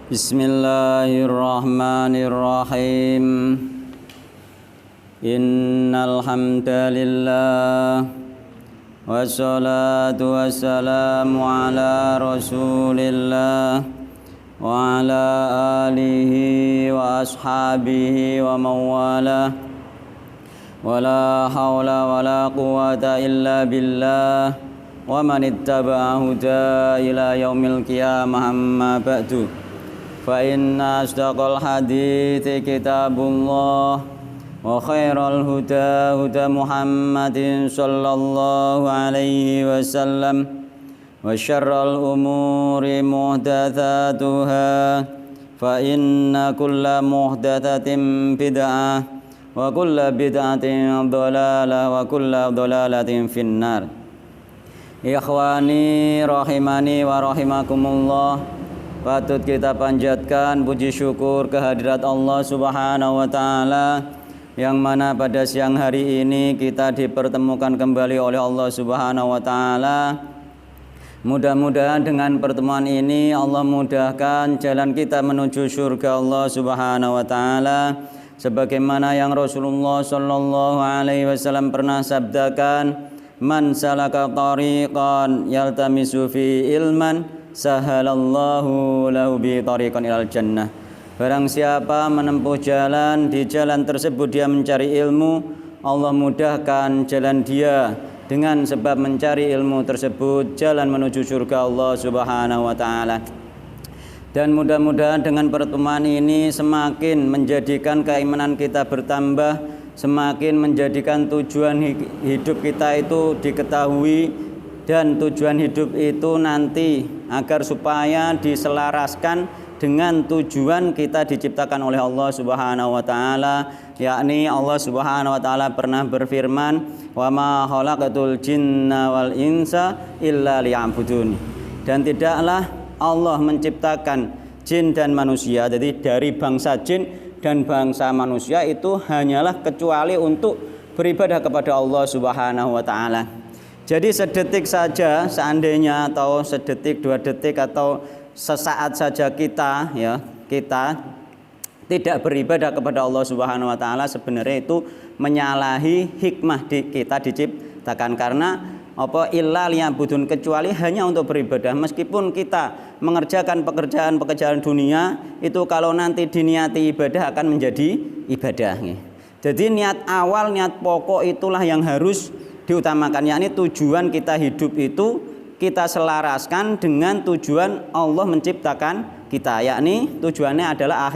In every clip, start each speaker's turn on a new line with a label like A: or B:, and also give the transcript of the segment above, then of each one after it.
A: Bismillahirrahmanirrahim. Innal hamdalillah wassalatu wassalamu ala Rasulillah wa ala alihi wa ashabihi wa mawalah. Wala hawla wala quwata illa billah wa man ittaba'a huda ila yaumil qiyamah amma ba'du. Fa inna asdaqal hadithi kitabullah wa khairal huda huda Muhammadin sallallahu alaihi wasallam wa syarral umuri muhdatsatuha fa inna kulla muhdatsatin bid'ah wa kulla bid'atin dhalalah wa kulla dhalalatin finnar. Ikhwani rahimani wa rahimakumullah, patut kita panjatkan puji syukur kehadirat Allah Subhanahu wa Ta'ala, yang mana pada siang hari ini kita dipertemukan kembali oleh Allah Subhanahu wa Ta'ala. Mudah-mudahan dengan pertemuan ini Allah mudahkan jalan kita menuju surga Allah Subhanahu wa Ta'ala, sebagaimana yang Rasulullah sallallahu alaihi wasallam pernah sabdakan, man salaka tariqan yaltamisu fi ilman sahalallahu lahu bi tariqan ilal jannah. Barang siapa menempuh jalan, di jalan tersebut dia mencari ilmu, Allah mudahkan jalan dia dengan sebab mencari ilmu tersebut jalan menuju surga Allah Subhanahu wa Ta'ala. Dan mudah-mudahan dengan pertemuan ini semakin menjadikan keimanan kita bertambah, semakin menjadikan tujuan hidup kita itu diketahui, dan tujuan hidup itu nanti agar supaya diselaraskan dengan tujuan kita diciptakan oleh Allah Subhanahu wa Ta'ala, yakni Allah Subhanahu wa Ta'ala pernah berfirman, wa ma khalaqatul jinna wal insa illa liya'budun. Dan tidaklah Allah menciptakan jin dan manusia, jadi dari bangsa jin dan bangsa manusia itu hanyalah kecuali untuk beribadah kepada Allah Subhanahu wa Ta'ala. Jadi sedetik saja seandainya, atau sedetik, 2 detik, atau sesaat saja kita tidak beribadah kepada Allah Subhanahu wa Ta'ala, sebenarnya itu menyalahi hikmah kita diciptakan. Karena apa? Illa liya'budun, kecuali hanya untuk beribadah. Meskipun kita mengerjakan pekerjaan dunia itu, kalau nanti diniati ibadah akan menjadi ibadah. Jadi niat awal, niat pokok itulah yang harus diutamakan, yakni tujuan kita hidup itu kita selaraskan dengan tujuan Allah menciptakan kita, yakni tujuannya adalah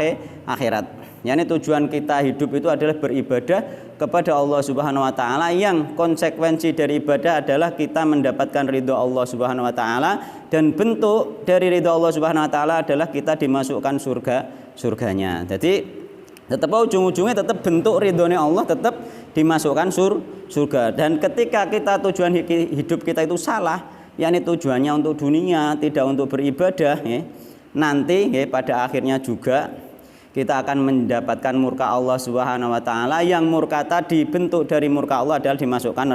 A: akhirat. Yakni tujuan kita hidup itu adalah beribadah kepada Allah Subhanahu wa Ta'ala, yang konsekuensi dari ibadah adalah kita mendapatkan ridho Allah Subhanahu wa Ta'ala, dan bentuk dari ridho Allah Subhanahu wa Ta'ala adalah kita dimasukkan surganya. Jadi tetap ujung-ujungnya tetap bentuk ridhonya Allah, tetap dimasukkan surga. Dan ketika kita tujuan hidup kita itu salah, yakni tujuannya untuk dunia, tidak untuk beribadah, nanti pada akhirnya juga kita akan mendapatkan murka Allah Subhanahu wa Ta'ala, yang murka tadi, bentuk dari murka Allah adalah dimasukkan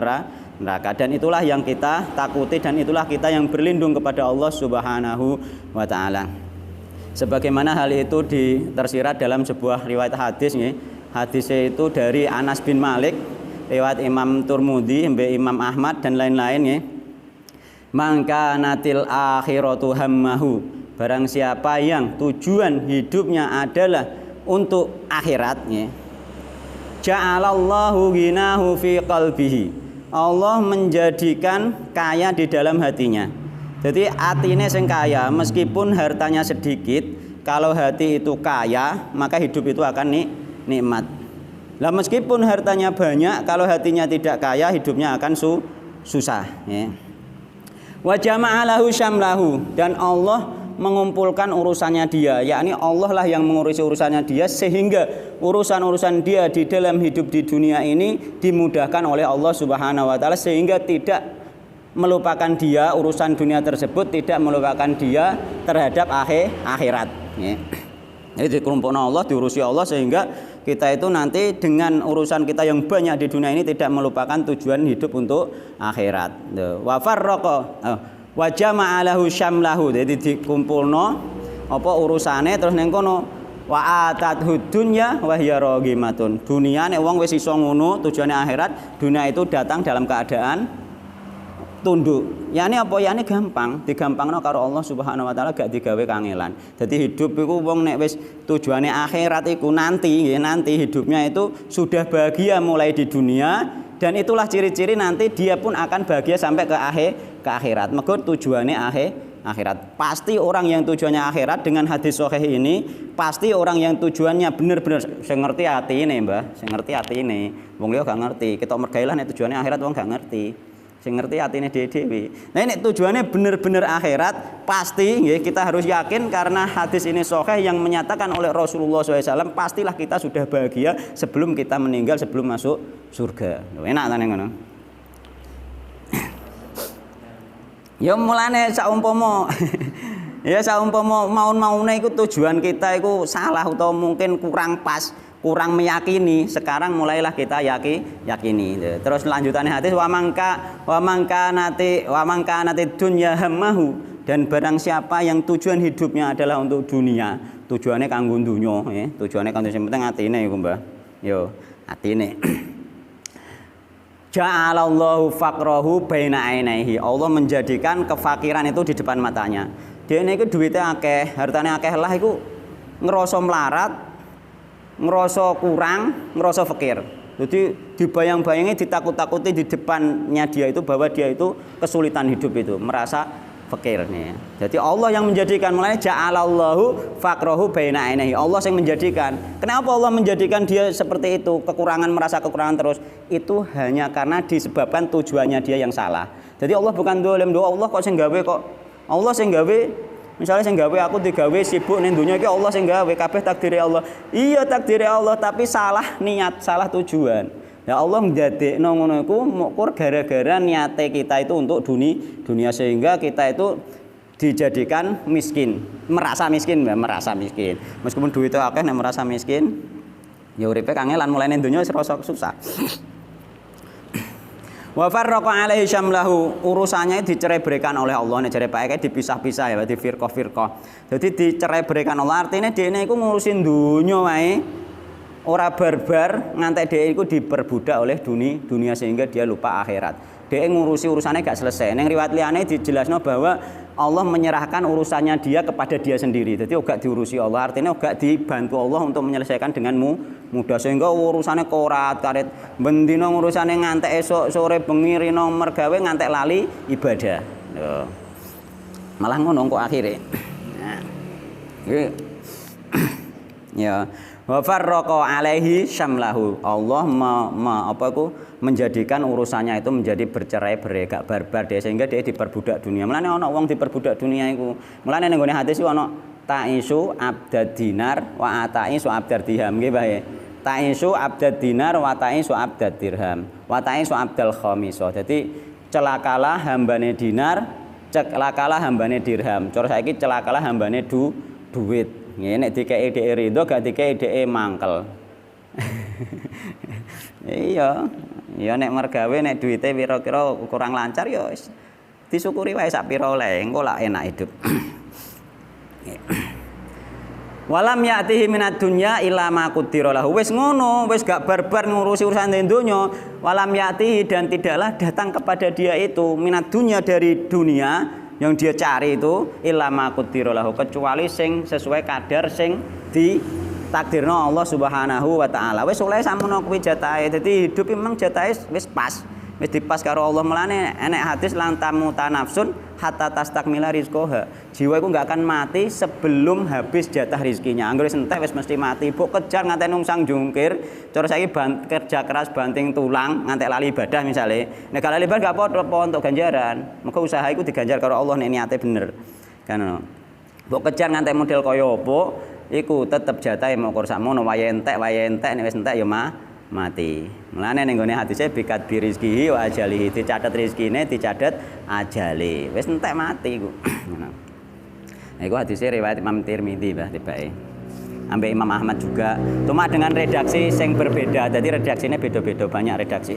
A: neraka. Dan itulah yang kita takuti, dan itulah kita yang berlindung kepada Allah Subhanahu wa Ta'ala. Sebagaimana hal itu tersirat dalam sebuah riwayat hadis, hadisnya itu dari Anas bin Malik, riwayat Imam Turmudi, Imam Ahmad dan lain-lain. Mangka natil akhiratu hammahu, barang siapa yang tujuan hidupnya adalah untuk akhirat, ja'alallahu ghinahu fi qalbihi, Allah menjadikan kaya di dalam hatinya. Jadi hatinya sing kaya, meskipun hartanya sedikit, kalau hati itu kaya maka hidup itu akan nikmat. Lah meskipun hartanya banyak, kalau hatinya tidak kaya, hidupnya akan susah. Wa jama'alahu syamlahu, dan Allah mengumpulkan urusannya dia, yakni Allah lah yang mengurusi urusannya dia, sehingga urusan-urusan dia di dalam hidup di dunia ini dimudahkan oleh Allah Subhanahu wa Ta'ala, sehingga tidak melupakan dia urusan dunia tersebut, tidak melupakan dia terhadap akhirat. Jadi dikumpulkan Allah, diurusi Allah, sehingga kita itu nanti dengan urusan kita yang banyak di dunia ini tidak melupakan tujuan hidup untuk akhirat. Wa farraqa wa jama'a lahu syamlahu. Jadi dikumpulno apa urusane terus ning kono wa atathu dunya wa hiya raghimatun. Dunia nek wong wis iso ngono, tujuane akhirat, dunia itu datang dalam keadaan tunduk. Yani apa? Yani gampang, digampangno karo Allah Subhanahu wa taala, gak digawe kangelan. Jadi hidup iku wong nek wis tujuane akhirat iku nanti hidupnya itu sudah bahagia mulai di dunia, dan itulah ciri-ciri nanti dia pun akan bahagia sampai ke akhirat. Mergo tujuane akhirat. Pasti orang yang tujuannya akhirat dengan hadis sahih ini, pasti orang yang tujuannya bener-bener sing ngerti atine, Mbah, sing ngerti atine. Wong liya gak ngerti, ketok mergailah nek tujuane akhirat wong gak ngerti. Sing ngerti atine dhewe. Nah ini tujuannya bener-bener akhirat, pasti nggih kita harus yakin karena hadis ini sahih yang menyatakan oleh Rasulullah SAW, pastilah kita sudah bahagia sebelum kita meninggal, sebelum masuk surga. Enak ta ning ngono. Ya mulane saumpama ya saumpama maun-maune iku tujuan kita iku salah atau mungkin kurang pas, kurang meyakini, sekarang mulailah kita yakini. Terus lanjutannya hadis wa mangka nati dunya hammahu, dan barang siapa yang tujuan hidupnya adalah untuk dunia, tujuannya kanggo dunya, tujuannya kanggo sing penting atine iku, Mbah. Yo, atine. Ja'alallahu faqrahu baina ainaihi. Allah menjadikan kefakiran itu di depan matanya. Dia ini duitnya akeh, hartanya akeh lah iku ngerasa melarat, ngerasa kurang, ngerasa fakir. Jadi dibayang-bayangi, ditakut-takuti di depannya dia itu bahwa dia itu kesulitan hidup itu, merasa fakir nih. Jadi Allah yang menjadikan, mulai ja'alallahu faqrahu baina ainaihi. Allah yang menjadikan. Kenapa Allah menjadikan dia seperti itu, kekurangan, merasa kekurangan terus? Itu hanya karena disebabkan tujuannya dia yang salah. Jadi Allah bukan dolim, Allah kok sing gawe kok. Allah sing gawe. Misalnya sing gawe aku digawe sibuk ning donya iki, Allah sing gawe, kabeh takdire Allah. Iya takdire Allah, tapi salah niat, salah tujuan. Ya Allah ndadekno ngono iku mukkur gara-gara niate kita itu untuk dunia, sehingga kita itu dijadikan miskin, merasa miskin, merasa miskin. Meskipun duitnya akeh nek merasa miskin, ya uripe kangelan mulai ning donya wis rasa susah. Wa farraqa alaihi syamlahu, urusannya dicerai-beraikan oleh Allah, nek jare Pak dipisah-pisah ya, di firqah-firqah. Jadi dicerai-beraikan Allah, artinya dene iku ngurusin dunya wae. Ora barbar ngantek dhek iku diperbudak oleh dunia sehingga dia lupa akhirat. Dhek ngurusi urusannya gak selesai. Ning riwayat liyane dijelasno bahwa Allah menyerahkan urusannya dia kepada dia sendiri. Jadi gak diurusi Allah, artinya gak dibantu Allah untuk menyelesaikan dengan mudah, sehingga urusannya korat karet, bendina urusannya ngantek esok sore bengi rino mergawe ngantek lali ibadah. Malah ngono kok akhire. Nah. Ya. Wa farraqa alaihi syamlahu. Allah menjadikan urusannya itu menjadi bercerai-berai, gak barbar dia, sehingga dia diperbudak dunia. Mulane ana wong diperbudak dunia iku. Mulane ning gone hadis iku ana ta'isu abdad dinar wa ata'isu abdad dirham nggih bae. Ta'isu abdad dinar wa ta'isu abdad dirham wa ta'isu abdal khamisah. Jadi celakalah hambane dinar, celakalah hambane dirham. Cara saiki celakalah hambane duit. Nek dikei dhek rido gak dikei dhek mangkel. Iya nek mergawe nek duite kira-kira kurang lancar ya wis disyukuri wae sak pira oleh, engko lak enak hidup. Walam ya'tihi minad dunya illa ma qaddara lahu. Wis ngono, wis gak barbar ngurusi urusan donya. Walam ya'tihi, dan tidaklah datang kepada dia itu minad dunya, dari dunia yang dia cari itu illa ma qaddara lahu, kecuali sing sesuai kadar sing ditakdirno Allah Subhanahu wa taala. Wis oleh samono kuwi jatahe. Dadi hidup memang jatahe wis pas. Wis dipas karo Allah. Mulane enek hadis lantamu tanafsun hatta tastakmila rizqaha. Jiwa iku enggak akan mati sebelum habis jatah rezekinya. Anggere entek wis mesti mati. Mbok kejar ngantek nungsang jungkir, cara saiki kerja keras banting tulang ngantek lali ibadah misale. Nek lali ibadah gak apa-apa untuk ganjaran. Muga usaha iku diganjar karo Allah nek niate bener. Kan ngono. Mbok kejar ngantek model kaya apa, iku tetep jatahe mokor sakmono, wae entek nek wis entek ya mati. Mulane ning gone hadise bikat bi rizqihi wa ajalihi, dicatet rezekine, dicatet ajale. Wis entek mati iku. Ngono. Nah, iku hadise riwayat Imam Tirmidzi, Mbah tibake. ambek Imam Ahmad juga. Cuma dengan redaksi yang berbeda. Jadi redaksinya beda-beda, banyak redaksi.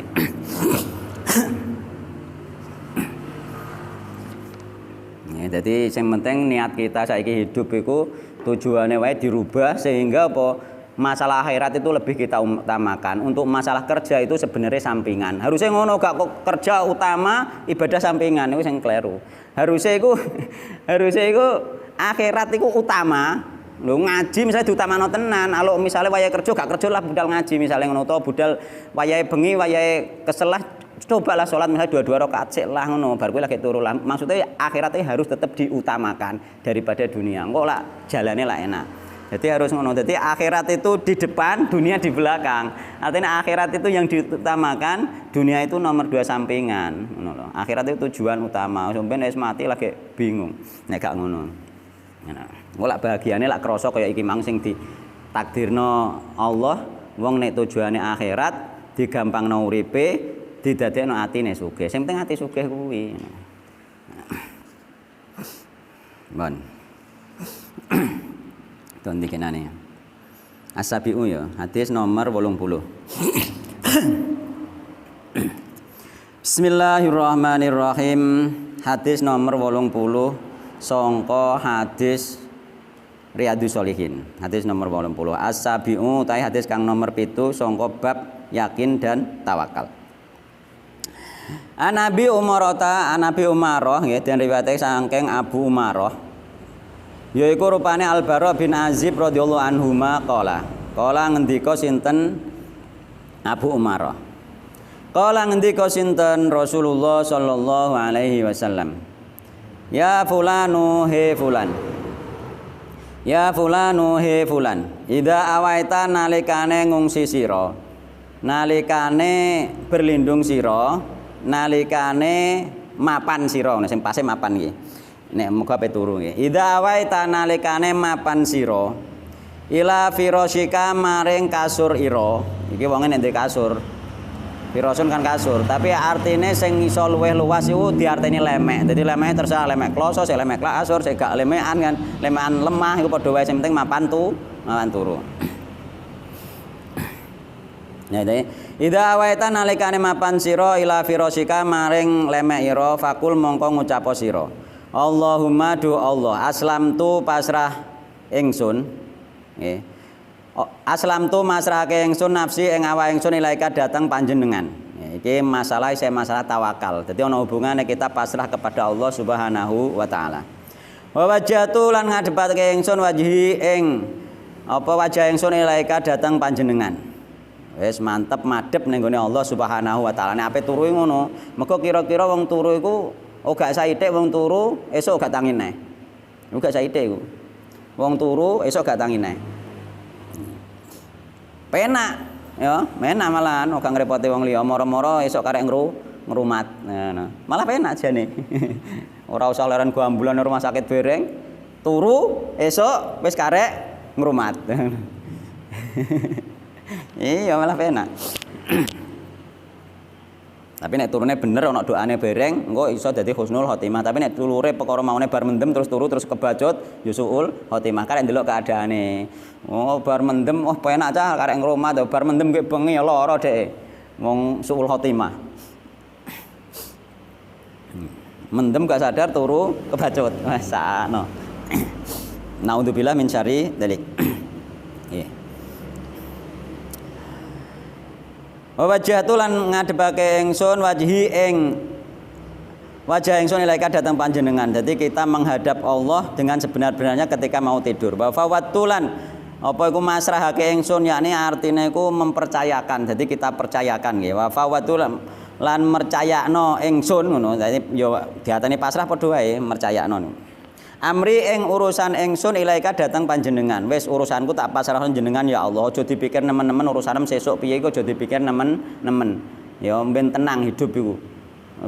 A: Ya, jadi yang penting niat kita saiki hidup itu tujuannya wae dirubah sehingga apa masalah akhirat itu lebih kita utamakan. Untuk masalah kerja itu sebenarnya sampingan. Harusnya ngono gak kok kerja utama, ibadah sampingan itu yang keliru. Harusnya itu akhirat itu utama. Lho ngaji misalnya diutamano tenan. Kalau misalnya wayahe kerja gak kerja lah budal ngaji misalnya ngono to, budal wayahe bengi wayahe kesel lah cobalah sholat misalnya 2 rakaat sik lah ngono bar kowe lagi turu lah. Maksudnya akhiratnya harus tetap diutamakan daripada dunia. Engko lah jalannya lah enak. Jadi harus ngono. Jadi akhirat itu di depan, dunia di belakang. Artinya akhirat itu yang diutamakan, dunia itu nomor 2 sampingan. Ngono lho. Akhirat itu tujuan utama. Sampeyan wis mati lagi bingung. Nek gak ngono. Engko lak bahagiane lak krasa kaya iki mang sing ditakdirno Allah, wong nek tujuane akhirat, digampangno uripe, didadekno atine sugih. Sing penting ati sugih kuwi. Bon. Don dikenane. As-Sabi'u ya, hadis nomor 80. Bismillahirrahmanirrahim. Hadis nomor 80 sangka hadis Riyadhus Shalihin. Hadis nomor 80. As-Sabi'u utawi hadis kang nomor 7 sangka bab yakin dan tawakal. Anabi Umarata, Anabi Umarah nggih den riwayatake saking Abu Umarah. Yaiku rupane Al-Bara bin Azib radhiyallahu anhuma qala. Qala ngendika sinten Abu Umarah. Qala ngendika sinten Rasulullah sallallahu alaihi wasallam. Ya fulanu he fulan. Ya fulanu he fulan. Idza awaita nalikane ngungsi sira. Nalikane berlindung sira. Nalikane mapan sira, sing pase mapan iki. Nek muga pe turu nggih. Idza awaita nalikane mapan sira ila firashika maring kasur ira. Iki wonge nek ndek kasur. Firasun kan kasur, tapi artine sing iso luweh luas iku diarteni lemek. Dadi lemek terserah lemek kloso, sing lemek kasur, sing gak lemekan kan. Lemekan lemah iku padha wae sing penting mapan turu. Ya deh. Idza awaita nalikane mapan sira ila firashika maring lemek ira fakul mongko ngucap sira. Allahumma du Allah aslamtu pasrah ingsun nggih. Aslamtu masrahake ingsun nafsi ing awak ingsun ilaika dateng panjenengan. Iki masalah tawakal. Dadi ana hubungane kita pasrah kepada Allah Subhanahu wa taala. Wa wajhatu lan ngadhepake ingsun wajhi ing apa wajah ingsun ilaika dateng panjenengan. Wis mantep madhep ning gone Allah Subhanahu wa taala. Nek ape turu ngono, mergo kira-kira wong turu iku gak saithik wong turu esuk gak tangi neh. Gak saithik iku. Wong turu esuk gak tangi neh. Penak ya, menak malahan gak ngrepoti wong liya, moro-moro esuk karek ngrumat. Nah, malah penak jane. Ora usah leren ambulan rumah sakit bereng, turu esuk wis karek ngrumat. Iya malah penak. Tapi nek turune bener ana doane bereng, engko iso dadi husnul khotimah. Tapi nek tulure perkara maune bar mendem terus turu terus kebacut, ya suul khotimah. Karek ndelok keadaane. Oh bar mendem, oh penak cah karek ngrumat, bar mendem ki bengi ya lara dhek. Wong suul khotimah. Mendem gak sadar turu kebacut. Wah sakno. Naudzubillah min syarri dzalik. Nggih. Wajhatu lan ngadhepake ingsun wajhi ing wajah ingsun ilaika datang panjenengan. Jadi kita menghadap Allah dengan sebenar-benarnya ketika mau tidur. Wa fawatulan apa iku masrahake ingsun yakni artine iku mempercayakan. Jadi kita percayakan nggih. Wa fawatulan lan mercayakno ingsun ngono. Dadi ya diateni pasrah padha wae mercayakno. Amri ing urusan ingsun ilaika datang panjenengan. Wis urusanku tak pasrahno jenengan ya Allah. Aja dipikir nemen-nemen urusanem sesuk piye iku aja dipikir nemen-nemen. Ya ben tenang hidup iku.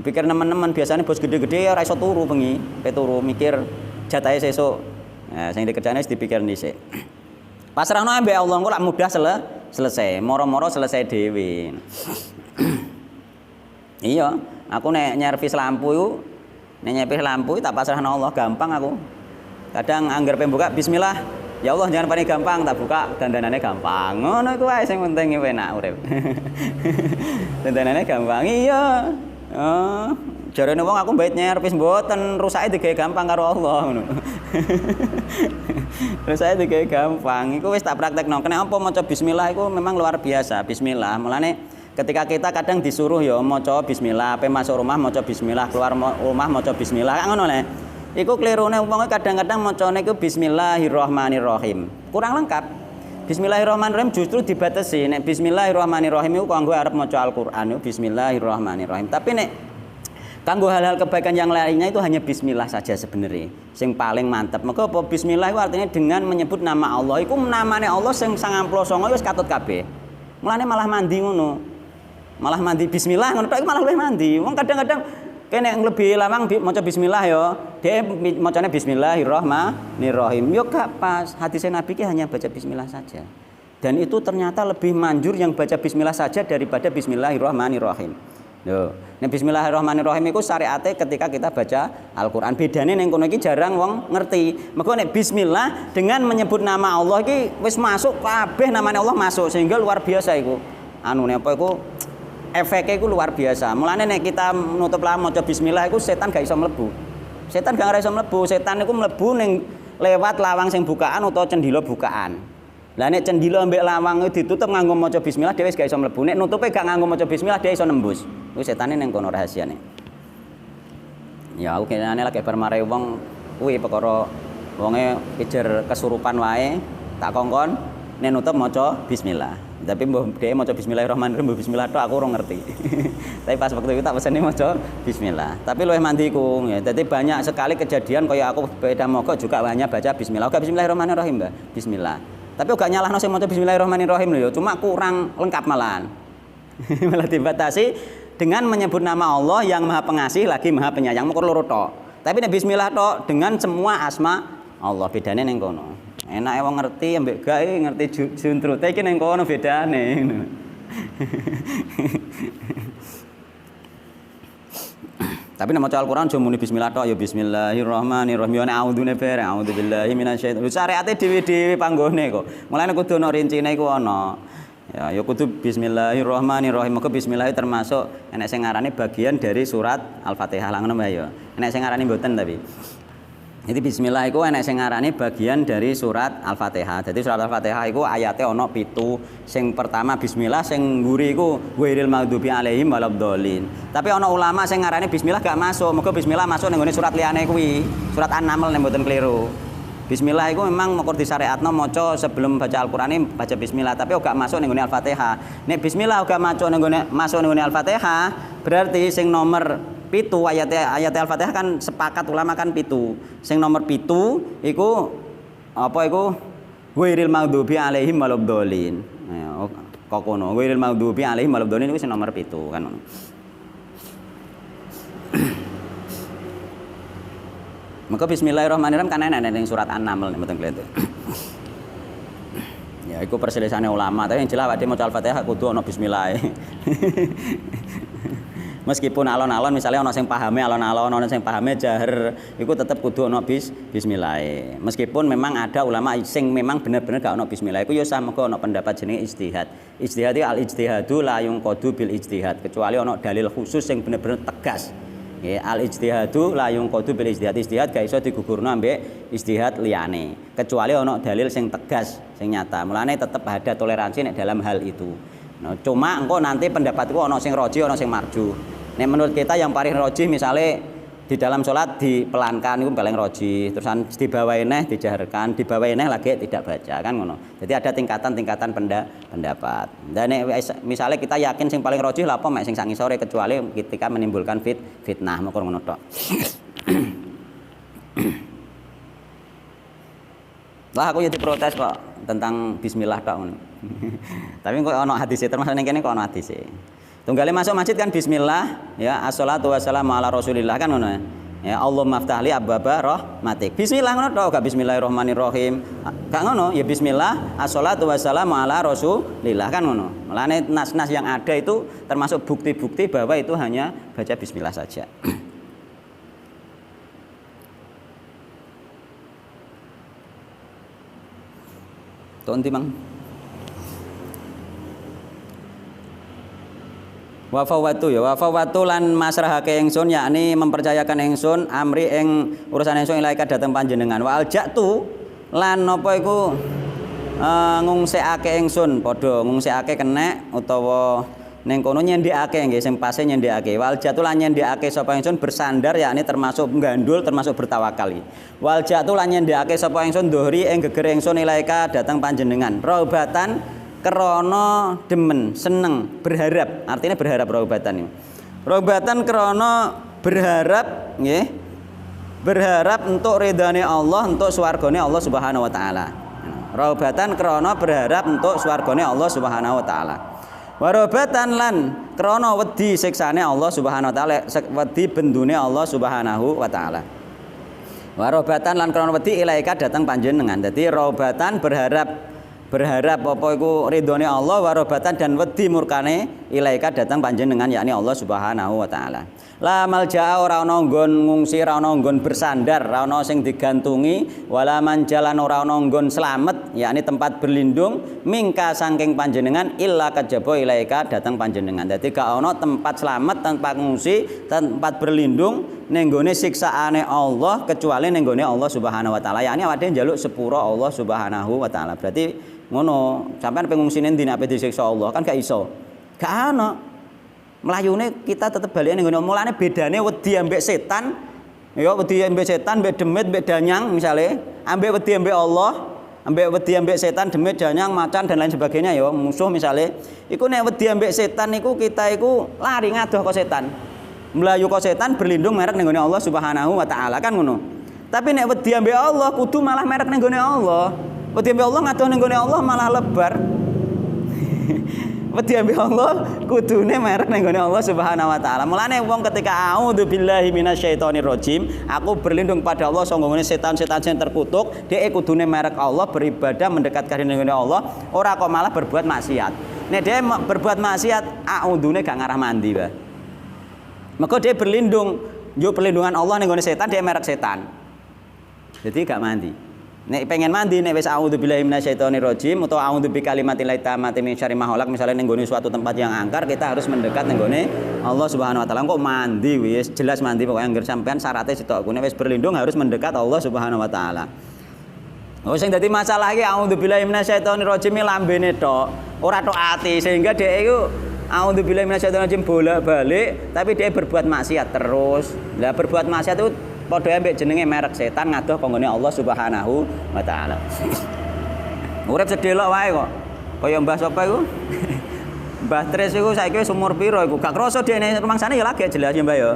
A: Pikir nemen-nemen biasanya bos gede-gede ora iso turu bengi, pe turu mikir jatahe sesuk. Nah, sing dikerjane wis dipikir dhisik. Pasrahno ambek Allah engko lak mudah selesai. Moro-moro selesai dhewe. Iya, aku nek nyervis lampu iku nek nyepis lampu tak pasrahno Allah gampang aku. Kadang anggar pembuka bismillah Ya Allah jangan paling gampang tak buka dandanane gampang. Ngono iku wae sing penting enak urip. Dandanane gampang iya. Oh, jarene wong aku mbait nyer wis mboten rusake digawe gampang karo Allah ngono. Rusake digawe gampang. Iku wis tak praktekno. Kenapa maca bismillah iku memang luar biasa. Bismillah. Mulane ketika kita kadang disuruh ya maca bismillah, ape masuk rumah maca bismillah, keluar rumah maca bismillah, kan ngono le. Iku klirune wong kadang-kadang macane iku bismillahirrahmanirrahim. Kurang lengkap. Bismillahirrahmanirrahim justru dibatasi. Nek bismillahirrahmanirrahim iku kanggo arep maca Al-Qur'an iku bismillahirrahmanirrahim. Tapi nek kanggo hal-hal kebaikan yang lainnya itu hanya bismillah saja sebenarnya. Sing paling mantep. Maka apa bismillah itu artinya dengan menyebut nama Allah. Iku namane Allah sing 99 wis katut kabeh. Mulane malah mandi ngono. Malah mandi bismillah ngono tok malah luwih mandi. Wong kadang-kadang kene lebih lawang maca bismillah ya, dia macane bismillahirrahmanirrahim. Yo gak pas. Hadis Nabi ki hanya baca bismillah saja. Dan itu ternyata lebih manjur yang baca bismillah saja daripada bismillahirrahmanirrahim. Lho, nek bismillahirrahmanirrahim iku syariate ketika kita baca Al-Qur'an. Bedane ning kono iki jarang wong ngerti. Mergo nek bismillah dengan menyebut nama Allah iki wis masuk kabeh namanya Allah masuk sehingga luar biasa iku. Anune apa iku? Efeknya itu luar biasa. Mulane nek kita nutup lah maca bismillah iku setan gak iso mlebu. Setan gak iso mlebu. Setan iku mlebu ning lewat lawang sing bukaan utawa cendhila bukaan. Lah nek cendhila mbek lawang ditutup nganggo maca bismillah dhewe wis gak iso mlebu. Nek nutupe gak nganggo maca bismillah dhewe iso nembus. Iku setane ning kono rahasiane. Ya aku kene lagi bar mare wong kuwi perkara wonge kejer kesurupan wae tak kongkon nek nutup maca bismillah. Tapi mbah dhewe maca bismillahirrahmanirrahim mbah bismillah tok aku ora ngerti. Tapi pas waktu itu tak pesene maca bismillah. Tapi luwih mandiku ya. Dadi banyak sekali kejadian kaya aku beda mogok juga banyak baca bismillah. Oke bismillahirrahmanirrahim, Mbah. Bismillah. Tapi gak nyalahno sing maca bismillahirrahmanirrahim lho ya, cuma kurang lengkap malahan. Malah dibatasi dengan menyebut nama Allah yang Maha Pengasih lagi Maha Penyayang mung loro tok. Tapi nek bismillah tok dengan semua asma Allah bedane ning kono. Enake wong ngerti ambek gak ngerti juntrute iki ning kono bedane. Tapi nek maca Al-Qur'an aja muni bismillah tok ya bismillahirrahmanirrahim. Ya a'udzune bareng a'udzubillahi minasyaitonir rajim. Syariate dhewe-dhewe panggone kok. Mulane kudu ana rincine iku ana. Ya kudu bismillahirrahmanirrahim. Maka bismillah termasuk enek sing ngarani bagian dari surat Al-Fatihah lah ngono Mbah ya. Enek sing ngarani mboten tapi. Jadi bismillah itu enek sing ngarani bagian dari surat Al-Fatihah. Jadi surat Al-Fatihah itu ayatnya ono 7. Sing pertama bismillah, sing mburi iku ghairil maghdubi alaihim waladhdallin. Tapi ono ulama sing ngarani bismillah gak masuk. Muga bismillah masuk ning surat liyane kuwi. Surat An-Naml nek mboten keliru. Bismillah itu memang mokor disyariatno maca sebelum baca Al-Qur'an ini baca bismillah, tapi gak masuk ning Al-Fatihah. Nek bismillah gak masuk ning Al-Fatihah, berarti sing nomor pitu ayat Al-Fatihah kan sepakat ulama kan pitu. Sing nomor pitu iku apa iku ghairil maghdubi alaihim waladhdallin. Kok kono ghairil maghdubi alaihim waladhdallin iku sing nomor pitu kan. Maka bismillahirrahmanirrahim kan enak ning surat An-Naml mboten kelihatan. Ya iku perselisihane ulama, tapi yang jelas awake maca Al-Fatihah kudu ana bismillah. Meskipun alon-alon misalnya ono sing pahame alon-alon, ono sing pahame jahar, iku tetep kudu ono bismillah. Meskipun memang ada ulama sing memang bener-bener gak ono bismillah, iku ya sama kok ono pendapat jenenge ijtihad. Ijtihad itu al-ijtihadu la yunqadu bil ijtihad, kecuali ono dalil khusus yang bener-bener tegas. Ya, al-ijtihadu la yunqadu bil ijtihad. Ijtihad gak iso digugurno ambek ijtihad liyane, kecuali ono dalil sing tegas, sing nyata. Mulane tetep ada toleransi nek dalam hal itu. Nah, cuma engko nanti pendapatku ono sing roji, ono sing marju. Nek menurut kita yang paling roji misalnya di dalam sholat dipelankan itu paling roji, terusan dibawain dijaharkan, dibawain lagi tidak baca kan ngono. Jadi ada tingkatan-tingkatan pendapat. Dan misalnya kita yakin sing paling roji lah apa mek sing sangi sore kecuali ketika menimbulkan fitnah moko ngono tok. Wah aku jadi protes kok tentang bismillah tok ngono. Tapi kok ono hadise termasuk ning kene kok ono hadise. Tunggale masuk masjid kan bismillah ya assalatu wassalamu ala rasulillah kan ngono ya Allahumma ftahli abwaba rahmatik. Bismillah ngono tok gak bismillahirrahmanirrahim. Gak ngono ya bismillah assalatu wassalamu ala rasulillah kan ngono. Mulane nas-nas yang ada itu termasuk bukti-bukti bahwa itu hanya baca bismillah saja. Tonti mang. Wa fawatu ya wa fawatu lan masrahake ingsun yakni mempercayakan ingsun amri ing urusan ingsun ilaika dhateng panjenengan. Wa aljatu lan napa iku ngungsikake ingsun padha ngungsikake kenek utawa ning kono nyendhekake nggih sing pase nyendhekake. Wal jatu lan nyendhekake sapa ingsun bersandar yakni termasuk gandul termasuk bertawakal. Wal jatu lan nyendhekake sapa ingsun dhuhri ing geger ingsun ilaika dhateng panjenengan. Raubatan krana demen, seneng, berharap. Artinya berharap raubatan ini. Raubatan krana berharap nggih. Berharap untuk ridhane Allah, untuk swargane Allah Subhanahu wa taala. Raubatan krana berharap untuk swargane Allah Subhanahu wa taala. Warobatan lan krana wedi siksane Allah Subhanahu wa taala, wedi bendune Allah Subhanahu wa taala. Warobatan lan krana wedi ilaika datang panjenengan. Dadi robatan berharap apa iku ridhone Allah, warobatan dan wedi murkane ilaika datang panjenengan yakni Allah Subhanahu wa taala. La malja'a ora ana nggon ngungsi, ora ana nggon bersandar, ora ana sing digantungi, wala manjalan ora ana nggon slamet, yakni tempat berlindung mingka saking panjenengan illa kajaba ilaika datang panjenengan. Dadi gak ana tempat slamet, tempat ngungsi, tempat berlindung ning gone siksaane Allah kecuali ning gone Allah Subhanahu wa taala. Yakni awake njaluk sepura Allah Subhanahu wa taala. Berarti ngono, sampean pengungsine ndi nek disiksa Allah kan gak iso. Gak ana. Melayune kita tetep balik ning ngono. Mulane bedane wedi ambek setan. Ya wedi ambek setan, ambek demit, ambek danyang misale, ambek wedi ambek Allah, ambek wedi ambek setan, demit, danyang, macan dan lain sebagainya ya, musuh misale. Iku nek wedi ambek setan niku kita iku lari ngadoh ke setan. Melayu ke setan berlindung merek ning gone Allah Subhanahu wa taala kan ngono. Tapi nek wedi ambek Allah kudu malah merek ning gone Allah. Wedi ambek Allah ngadoh ning gone Allah malah lebar. Wedi ambek Allah kudune merek ning gone Allah Subhanahu wa taala. Mulane wong ketika a'udzubillahi minasyaitonirrajim, aku berlindung pada Allah saka gone setan-setan sing terkutuk, dhek kudune merek Allah beribadah mendekatkan diri ning gone Allah, ora kok malah berbuat maksiat. Nek dhek berbuat maksiat, a'udzune gak ngarah mandi, Mbah. Maka dhek berlindung, yo perlindungan Allah ning gone setan, dhek merek setan. Jadi gak mandi. Nek pengen mandi nek wis a'udzubillahi minasyaitonirrajim utawa a'udzu bikalimatillahit tammati min syarri ma khalaq, misalnya ning gone suatu tempat yang angker, kita harus mendekat ning gone Allah Subhanahu wa taala. Kok mandi wis jelas mandi pokoknya anggere sampean syaratnya sitok nek wis berlindung harus mendekat Allah Subhanahu wa taala. Oh sing dadi masalah iki a'udzubillahi minasyaitonirrajim lambene tok, ora tok ati sehingga dhek iku a'udzubillahi minasyaitonirrajim bolak-balik tapi dia berbuat maksiat terus. Lah berbuat maksiat itu padha ambek jenenge merek setan ngadoh kanggone Allah Subhanahu wa taala. Urip sedelok wae kok. Kaya Mbah sapa iku? Mbah Tres iku saiki wis umur piro iku? Gak krasa dene rumangsane ya lagi jelas ya Mbah ya.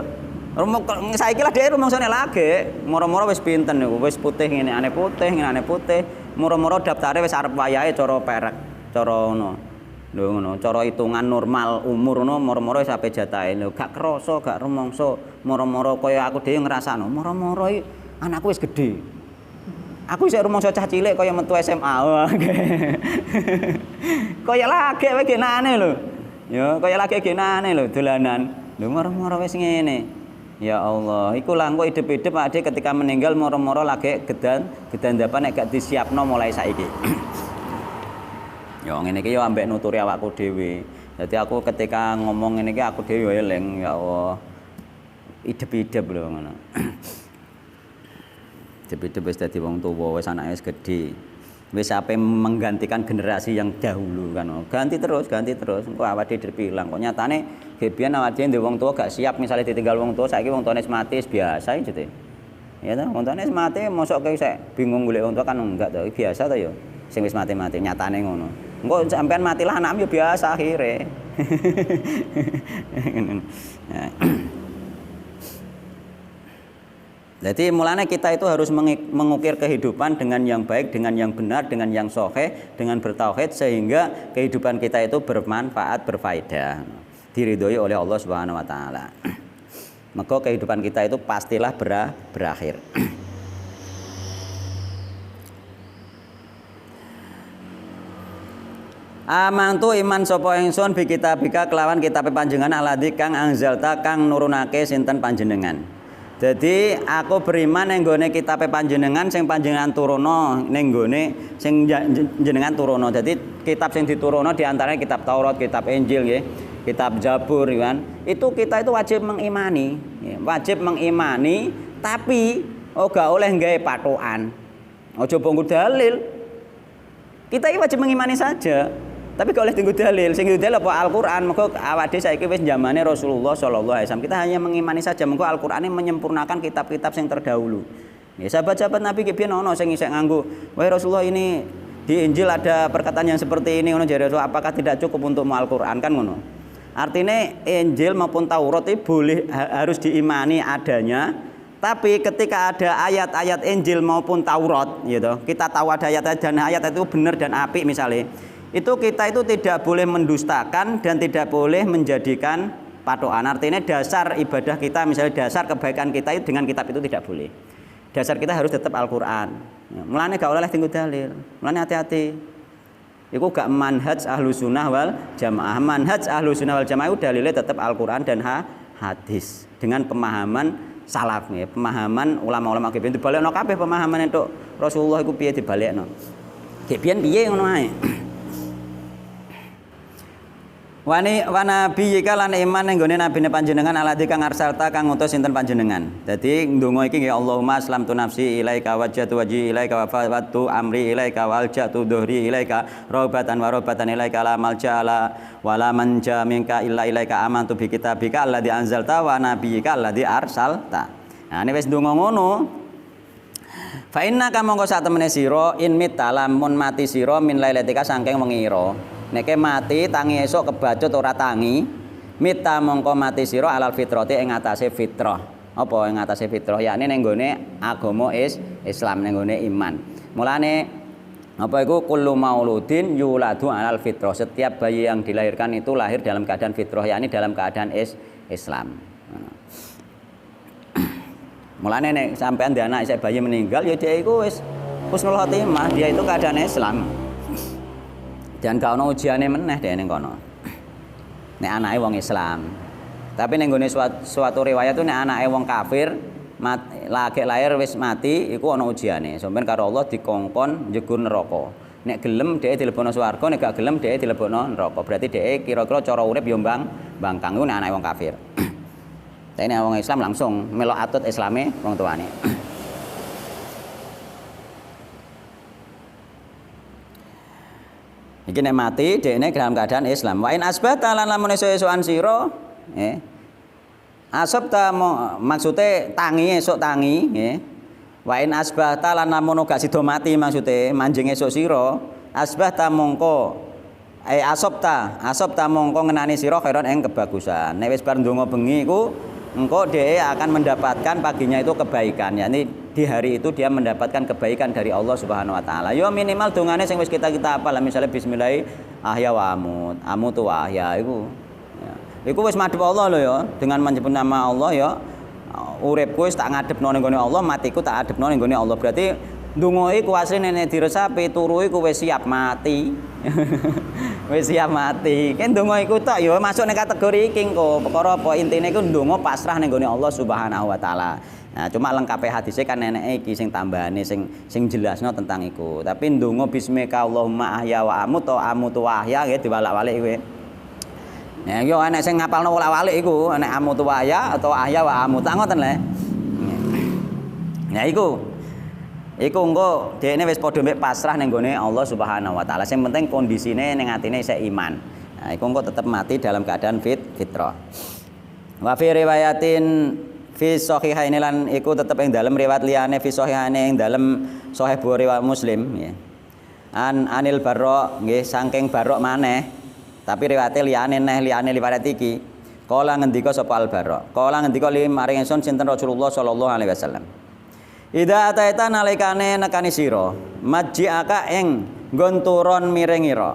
A: Saiki lah dhewe rumangsane lagi. Moro-moro wis pinten niku, wis putih ngene ane putih, ngene ane putih. Moro-moro daftare wis arep wayahe cara perek, cara ngono. Lho ngono, cara hitungan normal umur ngono moro-moro wis ape jatahe. Lho gak krasa, gak rumangsa. Moro-moro kaya aku dhewe ngrasakno, moro-moro iki anakku wis gedhe. Aku isih rumangsa cah cilik kaya metu SMA. Kaya lagi wae genane lho. Ya, kaya lagi genane lho dolanan. Lho moro-moro wis ngene. Ya Allah, iku lah engko hidup-hidup ade ketika meninggal moro-moro lagi gedandapan nek gak disiapno mulai saiki. Ya ngene iki yo ambek nuturi awakku dhewe. Dadi aku ketika ngomong ngene iki aku dhewe yo eling, ya Allah. Hidup-hidup lho ngono. Hidup-hidup wis dadi wong tuwa, wis anake wis gedhe. Wis ape menggantikan generasi yang dahulu kan. Ganti terus. Engko awake dhewe ilang. Kok nyatane gebian awake dhewe wong tuwa gak siap misalnya ditinggal wong tuwa, saiki wong tuane wis mati biasa iki jete. Ya ta, wong tuane wis mati mosok kowe sik bingung golek wong tuwa kan enggak to, biasa to ya. Sing wis mati-mati nyatane ngono. Engko sampean matilah anakmu ya biasa akhire. Jadi mulanya kita itu harus mengukir kehidupan dengan yang baik, dengan yang benar, dengan yang sahih, dengan bertauhid sehingga kehidupan kita itu bermanfaat, berfaedah, diridhoi oleh Allah Subhanahu wa taala. Maka kehidupan kita itu pastilah berakhir. Amantu iman sapa ingsun bi kitabika kelawan kitab panjenengan alladzi kang anzalta kang nurunake sinten panjenengan. Jadi aku beriman ning gone kitabe panjenengan sing panjenengan turono ning gone sing jenengan turono. Jadi kitab sing diturunno di antaranya kitab Taurat, kitab Injil nggih, kitab Zabur kan. Itu kita itu wajib mengimani, wajib mengimani tapi gak oleh nggawe patokan. Aja bongko dalil. Kita ini wajib mengimani saja. Tapi gak oleh tunggu dalil. Sing dalil apa Al-Qur'an. Mengko awake saiki wis zamane Rasulullah sallallahu alaihi wasallam. Kita hanya mengimani saja. Mengko Al-Qur'an ini menyempurnakan kitab-kitab yang terdahulu. Ya, sahabat-sahabat Nabi ki biyen ono sing isih nganggo, "Wahai Rasulullah, ini di Injil ada perkataan yang seperti ini." Ngono jare Rasulullah, apakah tidak cukup untuk Al-Qur'an kan ngono. Artinya Injil maupun Taurat itu boleh harus diimani adanya. Tapi ketika ada ayat-ayat Injil maupun Taurat, gitu, kita tahu ada ayat-ayat dan ayat itu benar dan apik misalnya. Itu kita itu tidak boleh mendustakan dan tidak boleh menjadikan patokan. Artinya dasar ibadah kita, misalnya dasar kebaikan kita itu dengan kitab itu tidak boleh. Dasar kita harus tetap Al-Qur'an. Mulane gak oleh tinggal dalil. Mulane hati-hati. Iku gak manhaj Ahlus Sunnah wal Jamaah. Manhaj Ahlus Sunnah wal Jamaah itu dalilnya tetap Al-Qur'an dan hadis dengan pemahaman salaf ya, pemahaman ulama-ulama kebien dibalekno kabeh pemahaman entuk Rasulullah iku piye dibalekno. Kebien piye ngono ae. Wa nabiyyika lan iman ning gone nabine panjenengan alladzi kang arsalta kang ngutus sinten panjenengan. Dadi ndonga iki nggih Allahumma aslamtu nafsi ilaika wajjatu wajhi ilaika wa fawwadtu amri ilaika wa alja'tu dhuhri ilaika raubatan wa raubatan ilaika la malja'ala wa la manja minka illa ilaika amantu bi kitabika alladzi anzalta wa nabiyyika alladzi arsalta. Nah ini wis ndonga ngono. Fa inna ka mongko sak temene sira in mita lamun mati sira min lailatika saking wengi ira. Nek mati tangi esuk kebacut ora tangi, mita mongko mati sira alal fitrati ing atase fitrah. Apa ing atase fitrah? Yakni ning gone agama Islam, ning gone iman. Mulane apa iku kullu mauludin yuladu alal fitrah. Setiap bayi yang dilahirkan itu lahir dalam keadaan fitrah, yakni dalam keadaan Islam. Mulane nek sampean ndek anak isih bayi meninggal ya dia iku wis husnul khotimah, dia itu keadaan Islam. Dan gak ono ujiane meneh dhek ning kono. Nek anake wong Islam. Tapi ning gone suatu riwayat tuh nek anake wong kafir lagi lahir wis mati iku ono ujiane. Sampeyan karo Allah dikongkon njegur neraka. Nek gelem dhek dilebokno swarga, nek gak gelem dhek dilebokno neraka. Berarti dhek kira-kira cara urip yo bangkang iku nek anake wong kafir. Tapi nek wong Islam langsung melok atut Islame wong tuane. Iki nek mati dekne dalam keadaan Islam. Wa in asbata lan lamun esuk-esukan sira, asabta maksude tangi esuk tangi, nggih. Wa in asbata lan lamun gak sida mati maksude manjing esuk sira, asbata mongko asabta mongko ngenani sira khairon ing kebagusan. Nek wis bar ndonga bengi iku engko dhek akan mendapatkan paginya itu kebaikan, yakni di hari itu dia mendapatkan kebaikan dari Allah Subhanahu wa taala. Yo minimal dongane sing wis kita hafal, misalnya bismillah ahya wa amut wa ahya iku. Ya. Iku wis madhep Allah lho ya, dengan menyebut nama Allah ya. Uripku wis tak ngadepno ning gone Allah, matiku tak adepno ning gone Allah. Berarti ndonga iku asline nek diresapi turu iku wis siap mati. Wis siap mati. Kan ndonga iku tok ya masuk ning kategori iki engko. Perkara apa intine iku ndonga pasrah ning gone Allah Subhanahu wa taala. Nah, cuma lengkape hadisnya kan nenek iki sing tambahane sing jelasno tentang iku. Tapi ndonga bismika Allahumma ahya wa amut wa ahya nggih diwalak-walik kuwi. Nah, yo enek sing ngapalno walak-walik iku, enek amut wa ahya atau ahya wa amut ngoten le. Nah, iku engko dekne wis padha mek pasrah ning gone Allah Subhanahu wa taala. Sing penting kondisine ning atine isih iman. Nah, iku engko tetep mati dalam keadaan fitrah. Wa fi riwayatin fi sahihaini lan iku tetep ing dalem riwayat liyane fi sahihaini ing dalem sahih Bukhari wa Muslim ya. Anil Barra nggih saking Barra maneh tapi riwayate liyane riwayat iki. Kala ngendika sapa Al Barra. Kala ngendika li maring ingsun sinten Rasulullah sallallahu alaihi wasallam. Idza ataita nalikane nekani sira majjiaka ing nggon turun miring ira.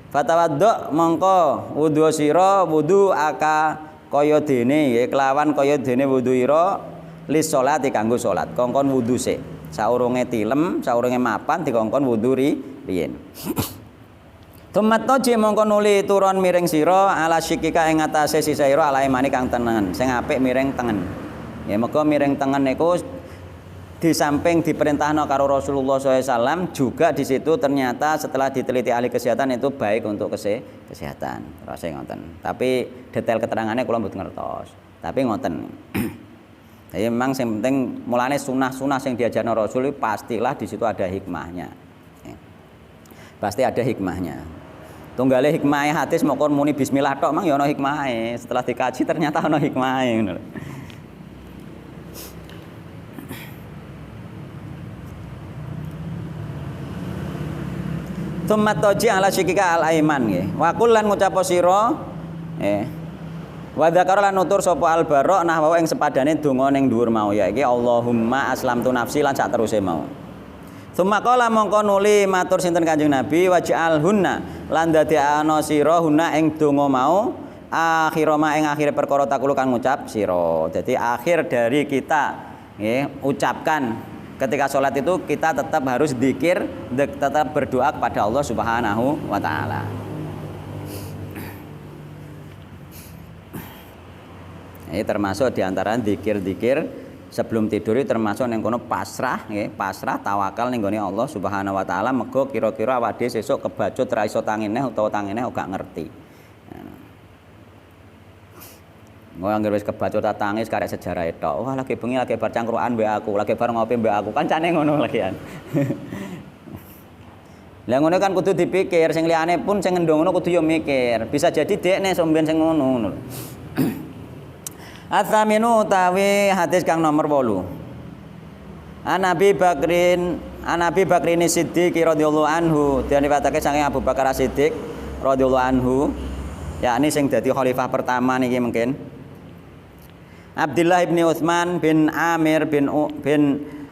A: Fatawaddo mongko wudu sira wudu aka kaya dene nggih kelawan kaya dene wudu ira lis salat kanggo salat. Kongkon wudu sik. Saurunge tilem, saurunge mapan dikongkon wudu riyen. Tumatno je mongko nuli turun miring sira ala syikika ing atase sisa ira ala imani kang tengen. Sing apik miring tengen. Ya mergo miring tengen niku di samping diperintahno karo Rasulullah SAW juga di situ ternyata setelah diteliti ahli kesehatan itu baik untuk kesehatan. Rasane ngoten. Tapi detail keterangannya kula mboten ngertos. Tapi ngoten. Jadi memang yang penting mulane sunah-sunah yang diajarno Rasul pastilah di situ ada hikmahnya. Pasti ada hikmahnya. Tunggale hikmahe hadis mokon muni bismillah tok mang ya ana hikmahe. Setelah dikaji ternyata ana hikmahe ngono. Tsumma toji ala syikika al aiman nggih. Wa kullan ngucap sira wa dzakara lan nutur sapa al barok nahwa ing sepadane donga ning dhuwur mau ya iki Allahumma aslamtu nafsi lan sak teruse mau. Tsumma qala mongko nuli matur sinten Kanjeng Nabi waj'al hunna lan dadekno sira hunna ing donga mau akhira ma ing akhire perkara takulu kang ngucap sira. Jadi akhir dari kita nggih ucapkan ketika sholat itu kita tetap harus dzikir, tetap berdoa kepada Allah Subhanahu wa taala. Ini termasuk diantara dzikir-dzikir sebelum tidur termasuk ning kono pasrah nggih, pasrah tawakal ning gone Allah Subhanahu wa taala mergo kira-kira awake dhewe sesuk kebacut ra iso tangine utawa tangine ora ngerti. Mau anggere wis kebacut tangis karek sejarah tok. Wah lagi bengi lagi bar cangkruan mbek aku, lagi bar ngopi mbek aku. Kancane ngono lagian. Lah ngono kan kudu dipikir, sing liyane pun sing ngendong ngono kudu yo mikir. Bisa jadi dekne somben sing ngono. Atsaminu utawi hadis kang nomor 8. Nabi Bakrin Siddiq radhiyallahu anhu, diriwayatake saking Abu Bakar As-Siddiq radhiyallahu anhu, yakni sing dadi khalifah pertama niki mungkin. Abdullah bin Utsman bin Amir bin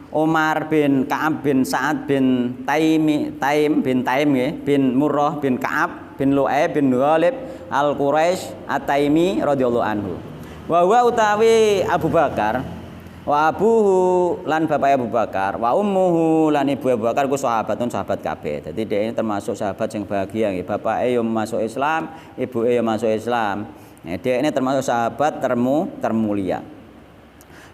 A: Umar bin Ka'ab bin Sa'ad bin Taim bin Murrah bin Ka'ab bin Lu'ay bin Ghalib Al-Quraisy At-Taimi radhiyallahu anhu. Wa huwa utawi Abu Bakar wa abuhu lan bapak Abu Bakar wa ummuhu lan ibu Abu Bakar ku sahabat kabeh. Dadi dia ini termasuk sahabat yang bahagia nggih. Bapake yo masuk Islam, ibuke yo masuk Islam. Dia ini termasuk sahabat termulia.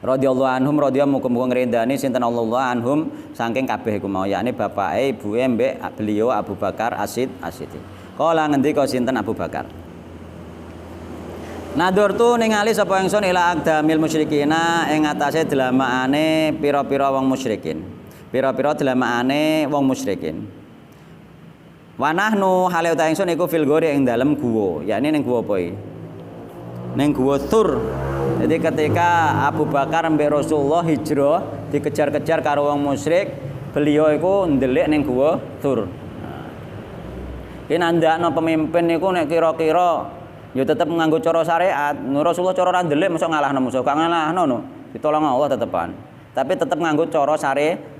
A: Radhiyallahu anhum radhiyallahu muga-muga ngrendani sinten Allah anhum saking kabeh iku mau yakni bapake ibuke mbek beliau Abu Bakar As-Siddiq. Kala ngendika sinten Abu Bakar. Nadurtu ningali sapa ingsun ila aqdamil musyrikina ing atase delamakane pira-pira wong musyrikin. Pira-pira delamakane wong musyrikin. Wa nahnu hale uta ingsun iku fil ghori ing dalem guwa, yakni ning guwa apa iki? Ning guwa Tur. Jadi ketika Abu Bakar mbek Rasulullah hijrah dikejar-kejar karo wong musyrik, beliau iku ndelik ning guwa Tur. Ki nandakno pemimpin niku nek kira-kira ya tetep nganggo cara syariat. Rasulullah cara ra ndelik mosok ngalahno musuh, gak ngalahno no. Ditolong Allah tetepan. Tapi tetep nganggo cara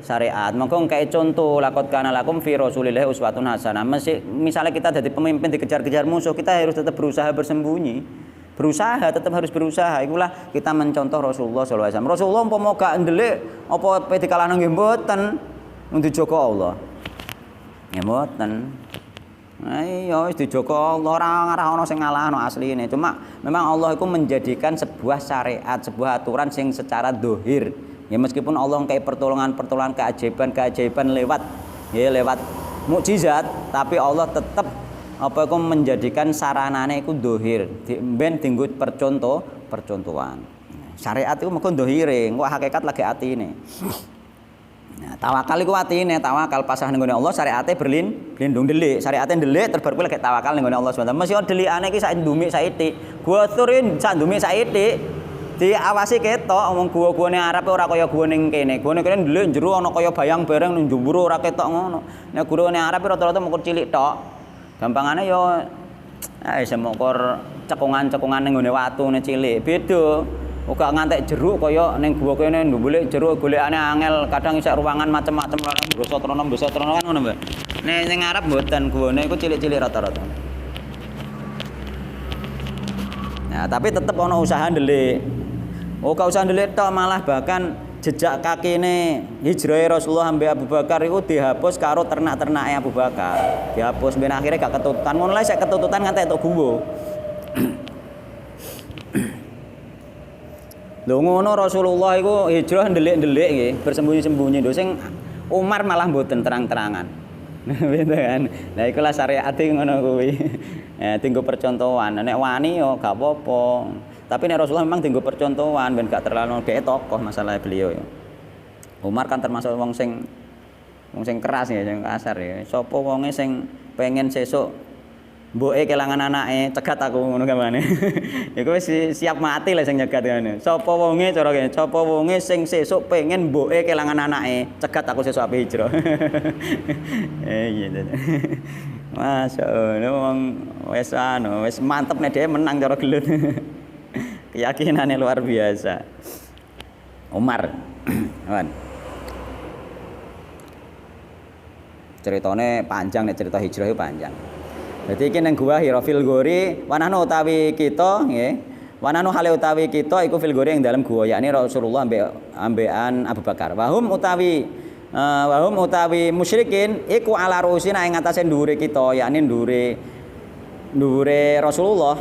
A: syariat. Monggo ngkae contoh laqad kana lakum fi Rasulillah uswatun hasanah. Misalnya kita jadi pemimpin dikejar-kejar musuh, kita harus tetap berusaha bersembunyi. Berusaha, tetap harus berusaha. Ikulah kita mencontoh Rasulullah sallallahu alaihi wasallam. Rasulullah umpama gak ndelik apa dikalahno nggih mboten untuk dijogo Allah. Nggih mboten. Iya wis dijogo Allah, ora ana sing ngalahno asline. Cuma memang Allah itu menjadikan sebuah syariat, sebuah aturan sing secara dohir. Ya meskipun Allah ngkai pertolongan-pertolongan keajaiban lewat mukjizat, tapi Allah tetap apa iku menjadikan saranane iku dohir, ben dinggo percontohan. Syariat iku mengko dohire, engko hakikat lagi atine. Nah, tawakal iku atine, tawakal pasrah ning Allah, syariate berlindung delik, syariate delik terbar kuwi lagi tawakal ning Allah Subhanahu wa taala. Mesti delikane iki sak ndumik saiki. Gua turin sak ndumik saiki. Diawasi ketok wong gua-guane Arab ora kaya gua ning kene. Gua ning kene ndelik jero ana kaya bayang bareng ning njero ora ketok ngono. Nek gurune Arab rata-rata mung cilik tok. Gampangane yo semokor cekungan-cekungan ning ngene watune cilik. Beda. Uga ngantek jeruk kaya ning gua kene ndhumbulek jeruk golekane angel, kadang isek ruangan macem-macem bisa trono kan ngono, Mbak. Ning Arab mboten guane iku cilik-cilik rata-rata. Nah, tapi tetep ana usaha ndelik. Gak usah ndelik tok, malah bahkan jejak kakine hijrah Rasulullah ambek Abu Bakar itu dihapus karo ternak-ternake Abu Bakar. Dihapus ben akhirnya gak ketututan. Ngono lek ketututan ngantek tok guwa. Lho ngono Rasulullah iku hijrah ndelik-ndelik nggih, bersembunyi-sembunyi. Lho sing Umar malah mboten terang-terangan. Gitu kan. Lah iku lah syariate ngono kuwi. Tinggo percontohan. Nek wani yo gak apa-apa. Tapi nek Rasulullah memang tinggo percontohan ben gak terlalu dhek tokoh masalah beliau ya. Umar kan termasuk wong sing keras ya, sing kasar ya. Sapa wonge sing pengen sesuk mboke kelangan anake, cegat aku ngono gamane. Iku wis siap mati lah sing nyegat ngene. Sapa wonge cara kene, sapa wonge sing sesuk pengen mboke kelangan anake, cegat aku sesuk ape hijrah. Iya. Masyaallah wong wis mantep nek dhewe menang cara gelut. Keyakinannya luar biasa. Umar. Ceritane panjang nek cerita hijrah itu panjang. Jadi iki nang gua Hira fil Ghori wananu utawi kita nggih. Wananu hale utawi kita iku fil Ghori ing dalam gua yakni Rasulullah ambekan Abu Bakar. Wahum utawi musyrikin iku ala rusina ing atase ndure kita yakni ndure Rasulullah.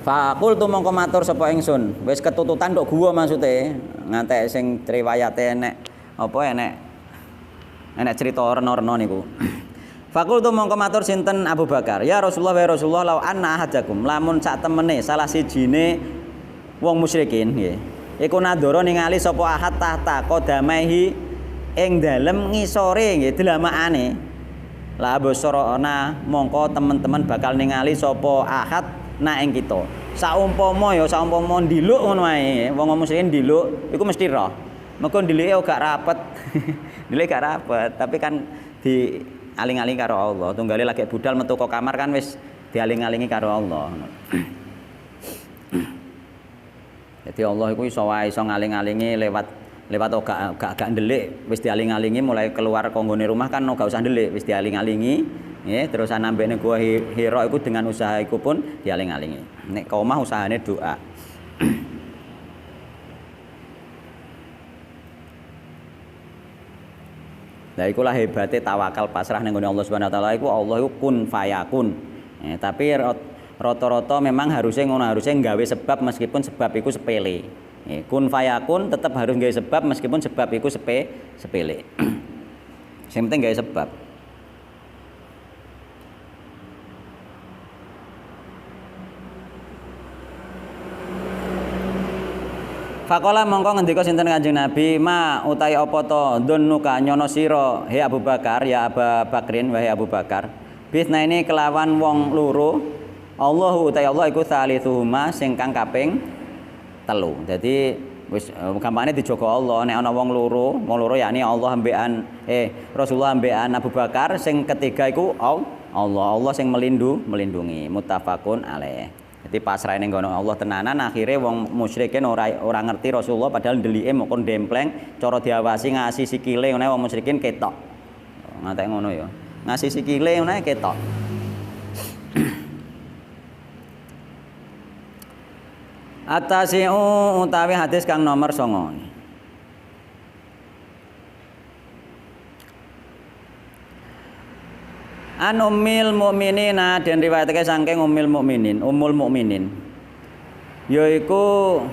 A: Faqul tu mongko matur sapa ingsun. Wis ketututan tok gua maksude. Ngantek sing riwayate enek apa enek cerita rena-rena niku. Fakul tu mongko matur sinten Abu Bakar, ya Rasulullah wa Rasulullah lau anna ahadakum lamun sak temene salah sijine wong musyrikin nggih. Iku nadoro ningali sapa ahad tahta qadamaihi ing dalem ngisore nggih delamakane. La basarana mongko teman-teman bakal ningali sapa ahad nak ing kita. Saumpama ndiluk ngono ae, wong musyrikin ndiluk iku mesti roh. Mergo ndilike gak rapet. Ndilike gak rapet, tapi kan di aling-aling karo Allah. Tunggale lagi budal metu ke kamar kan wis dialing-alingi karo Allah. Jadi Allah iku iso wae iso ngaling-alingi lewat gak ndelik, wis dialing-alingi mulai keluar konggone rumah kan gak usah ndelik, wis dialing-alingi, nggih, terus anambene gua Hira iku dengan usaha iku pun dialing-alingi. Nek ka omah usahane doa. Lah ikulah hebate tawakal pasrah ning Allah Subhanahu wa taala iku Allah iku kun fayakun. Tapi rata-rata memang harusnya ngono, harusnya nggawe sebab meskipun sebab iku sepele. Kun fayakun tetap harus nggawe sebab meskipun sebab iku sepele. Sing penting nggawe sebab. Faqala mongko ngendika sinten Kanjeng Nabi, ma utahe apa to dunnuka nyono sira he Abu Bakar ya Abu Bakrin wahai Abu Bakar. Bisna ini kelawan wong loro. Allahu utahe Allah iku salisuhuma sing kang kaping 3. Dadi wis gampangane dijaga Allah nek ana wong loro yakni Allah ambekan Rasulullah ambekan Abu Bakar sing ketiga iku Allah sing melindungi muttafaqun alaih. Jadi pasrah ning ngono Allah tenanan akhirnya wong musyrikin ora ngerti Rasulullah padahal ndelike mokon dempleng cara diawasi ngasih sikile ngene wong musyrikin ketok. Ngatek ngono ya. Ngasih sikile ngene ketok. Atasi'u utawi hadis kang nomor 9. An ummil mukminina dan riwayatake saking ummul mukminin yaiku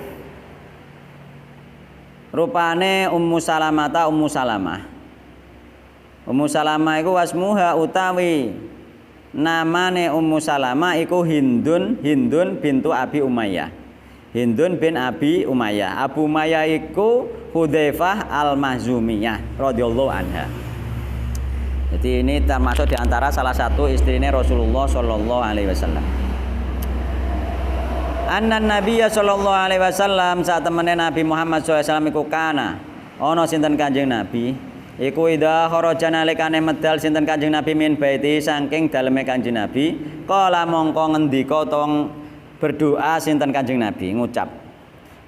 A: rupane Ummu Salamah iku wasmuha utawi namane Ummu Salamah iku Hindun bintu Abi Umayyah. Hindun bin Abi Umayyah. Abu Umayyah iku Hudzaifah al-Mahzumiyah radhiyallahu anha. Jadi ini termasuk diantara salah satu istrinya Rasulullah Shallallahu Alaihi Wasallam. Anna Nabiya Shallallahu Alaihi Wasallam saat temennya Nabi Muhammad SAW iku kana ono sinten Kanjeng Nabi iku ida kharaja nalikane medal sinten Kanjeng Nabi min baiti saking daleme Kanjeng Nabi kala mongko ngendika tong berdoa sinten Kanjeng Nabi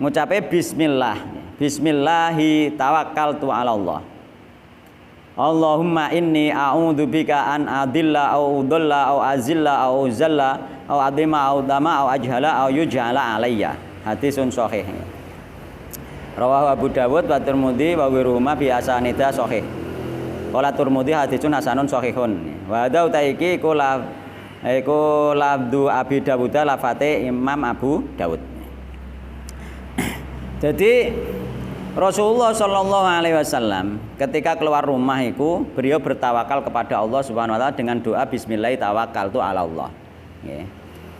A: ngucape bismillahi tawakkaltu ala Allah. Allahumma inni a'udzubika an adilla au udalla au azilla au zalla au adima au dama au ajhala au yujhala alayya. Hadisun sahih. Rawahu Abu Dawud wa Tirmidzi wa ghairuhuma bi asanida sahih. Qala Tirmidzi hadisun hasanun sahihun. Wa hadza utaiki iku labdu Abi Dawud lafate Imam Abu Dawud. Jadi Rasulullah Shallallahu Alaihi Wasallam ketika keluar rumah itu beliau bertawakal kepada Allah Subhanahu Wa Taala dengan doa Bismillah tawakkaltu ala Allah.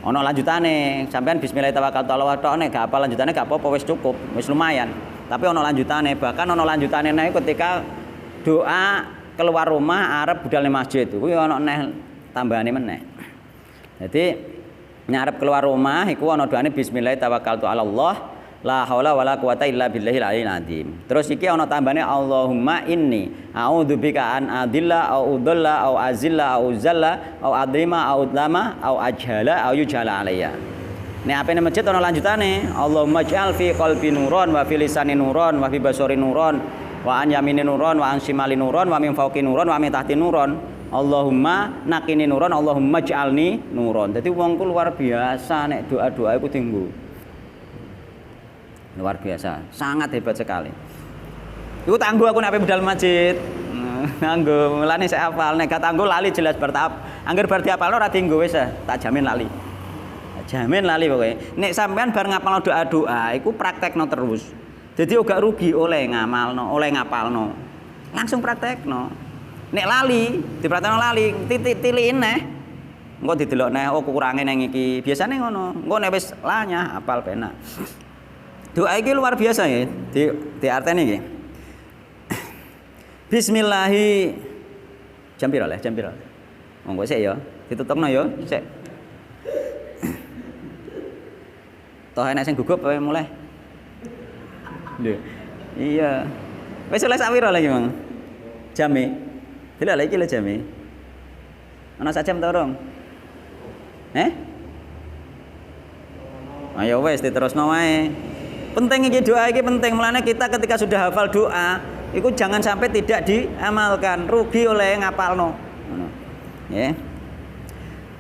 A: Ono lanjutane, sampean Bismillah tawakkaltu ala Allah tok nek gak apa lanjutane gak apa-apa wis cukup, wis lumayan. Tapi ono lanjutane, bahkan ono lanjutane nek ketika doa keluar rumah arep budal ning masjid kuwi ono neh tambahane meneh. Jadi nyarep keluar rumah iku ono doane Bismillah tawakkaltu ala Allah. La haula wala quwata illa billahil aliyil azim. Terus iki ana tambane Allahumma inni a'udzubika an adilla au udalla au azilla au zalla au adrima au udlama au ajhala au yujhala alayya. Nek apene masjid ana lanjutane Allahumma ij'al fi qalbi nuron wa fi lisani nuron wa fi basari nuron wa an yamini nuron wa an shimali nuron wa min fawqi nuron wa min tahti nuron. Allahumma naqini nuron Allahumma ij'alni nuron. Dadi wong ku luar biasa nek doa-doa iku tinggu. Luar biasa, sangat hebat sekali. Iku tangguh aku nek budal masjid. Tangguh, mulane saya hafal nek gak tangguh lali jelas bertahap. Angger bar diapalno ora dienggo wis tak jamin lali. Jamin lali pokoke. Nek sampean bar ngapalno doa-doa iku praktekno terus. Jadi gak rugi oleh ngamalno, oleh ngapalno. Langsung praktekno. Nek lali, dipraktekno lali, titik-tilikin neh. Engko didelok neh oh kekurange nang iki. Biasane ngono. Engko nek wis lanyah apal penak. Doa ini luar biasa ya, di artinya ini. Bismillahi. Jam piro le, jam piro. Monggo sik ya, ditutupno ya, sik. Toh enek sing gugup wae mulai. Lho. Iya. Wis oleh sak piro lagi, Mang? Jame. Delok lagi lho jame. Ana sak jam ta urung? Ayo wis diterusno wae. Penting iki doa iki penting, mulane kita ketika sudah hafal doa, itu jangan sampai tidak diamalkan, rugi oleh ngapalno. Ya.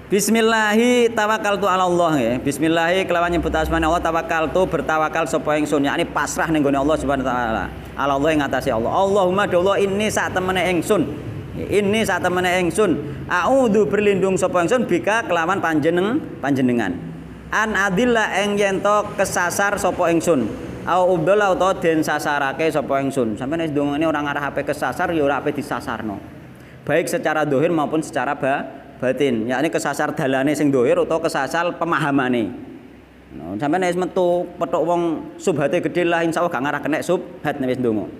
A: Bismillahi tawakkaltu ala Allah ya. Bismillahi kelawan nyebut asmane Allah tawakkaltu bertawakal sapa ingsun, yakni pasrah ning gone Allah Subhanahu wa taala. Allah ing atase Allah. Allahumma Allah inni sak temene ingsun. Ini sak temene ingsun. A'udzu berlindung sapa ingsun bika kelawan panjenengan. An adilla ing yen to kesasar sapa ingsun au ubdala utawa den sasarake sapa ingsun. Sampeyan wis ndongane ora ngarah ape kesasar ya ora ape disasarno. Baik secara dohir maupun secara batin, yakni kesasar dalane sing dohir utawa kesasar pemahamane. No, sampeyan wis metu petuk wong subhate gedhe lah insyaallah gak ngarah kena subhat nek wis ndonga.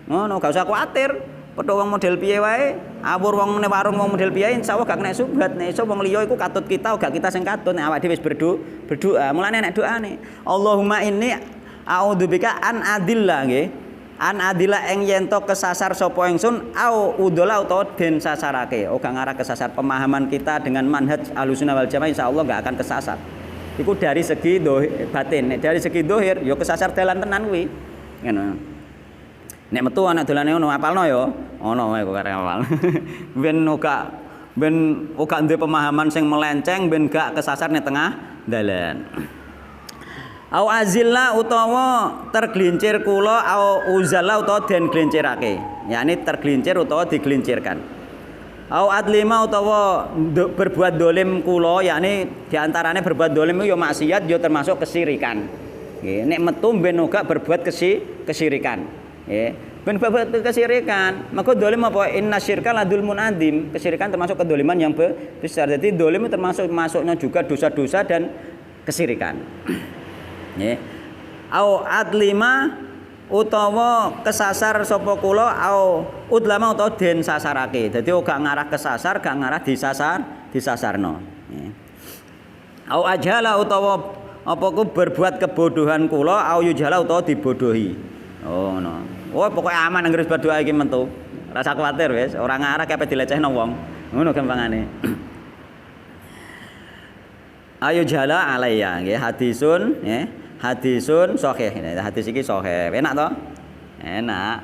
A: Ngono gak usah kuwatir. Petuk wong model piye wae, awur wong ning warung wong model piye insyaallah gak kena subhat. Nek iso wong liya iku katut kita gak kita sing katut nek awake dhewe wis berdoa. Mulane nek doane Allahumma inni a'udzubika an adilla nggih. An adilla ing yen to kesasar sapa ingsun au udola utawa den sasarake. Oh gak ngarah kesasar pemahaman kita dengan manhaj Ahlussunnah wal Jamaah insyaallah gak akan kesasar. Iku dari segi batin, nek dari segi dohir ya kesasar dalan tenan kuwi. Ngono. Nek metu anak dolane ngono apalno ya. Ono wae kok karek apal. Ben uga duwe pemahaman sing melenceng ben gak kesasar ning tengah dalan. Au azilla utawa tergelincir kula au uzalla utawa den glincirake. Yakni tergelincir utawa digelincirkan. Au adlima utawa berbuat dolim kula, yakni diantarane berbuat dolim itu ya maksiat ya termasuk kesirikan. Nggih, nek metu ben uga berbuat kesirikan. Ben berbuat kesirikan, maka dolim apa? Inna syirka ladulmun adzim. Kesirikan termasuk kedoliman yang besar. Jadi dolim termasuk masuknya juga dosa-dosa dan kesirikan. Au adlima utawa kesasar sapa kula au udlama utawa den sasarake. Dadi gak ngarah kesasar, gak ngarah disasarno. Au ajhala utawa apa ku berbuat kebodohan kula au yujhala utawa dibodohi. Oh no. Oh pokoknya aman anggere berdoa iki mentu. Rasa kuwatir wis, ora ngarah kepe dilecehno wong. Ngono gampangane. Ayo jala alayya nggih hadisun nggih. Hadisun sahih. Hadis iki sahih. Enak to? Enak.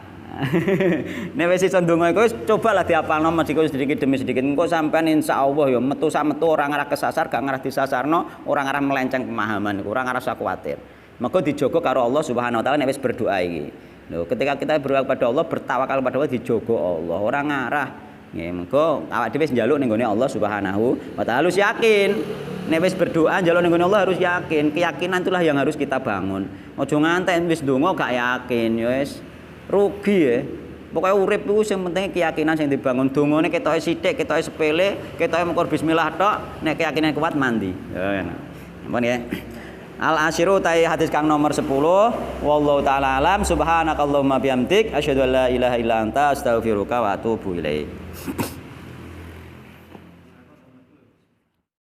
A: Nek wis iso ndonga iku cobalah diapalno sedikit demi sedikit. Engko sampean insyaallah ya metu sak metu ora ngarah kesasar, gak ngarah disasarno, ora ngarah melenceng pemahaman, ora ngarah sak kuwatir. Maka dijogo karo Allah Subhanahu wa taala nek wis berdoa iki. Lho, ketika kita berdoa kepada Allah, bertawakal kepada Allah dijogo Allah, ora ngarah. Nggih, mengko awak dhewe wis njaluk ning gone Allah Subhanahu wa taala yakin. Nek wis berdoa njaluk ning Allah harus yakin. Keyakinan itulah yang harus kita bangun. Ojo ngantek wis donga gak yakin ya wis rugi ya. Pokoknya urip iku sing penting keyakinan sing dibangun. Dongane ketoke sithik, ketoke sepele, ketoke mengko bismillah tok, nek keyakinan kuat mandi. Ya. Ampun ya. Al asyiru tai hadis kang nomor 10. Wallahu taala alam. Subhanakallahumma bihamdik asyhadu an la ilaha illa anta astaghfiruka wa atubu ilaik.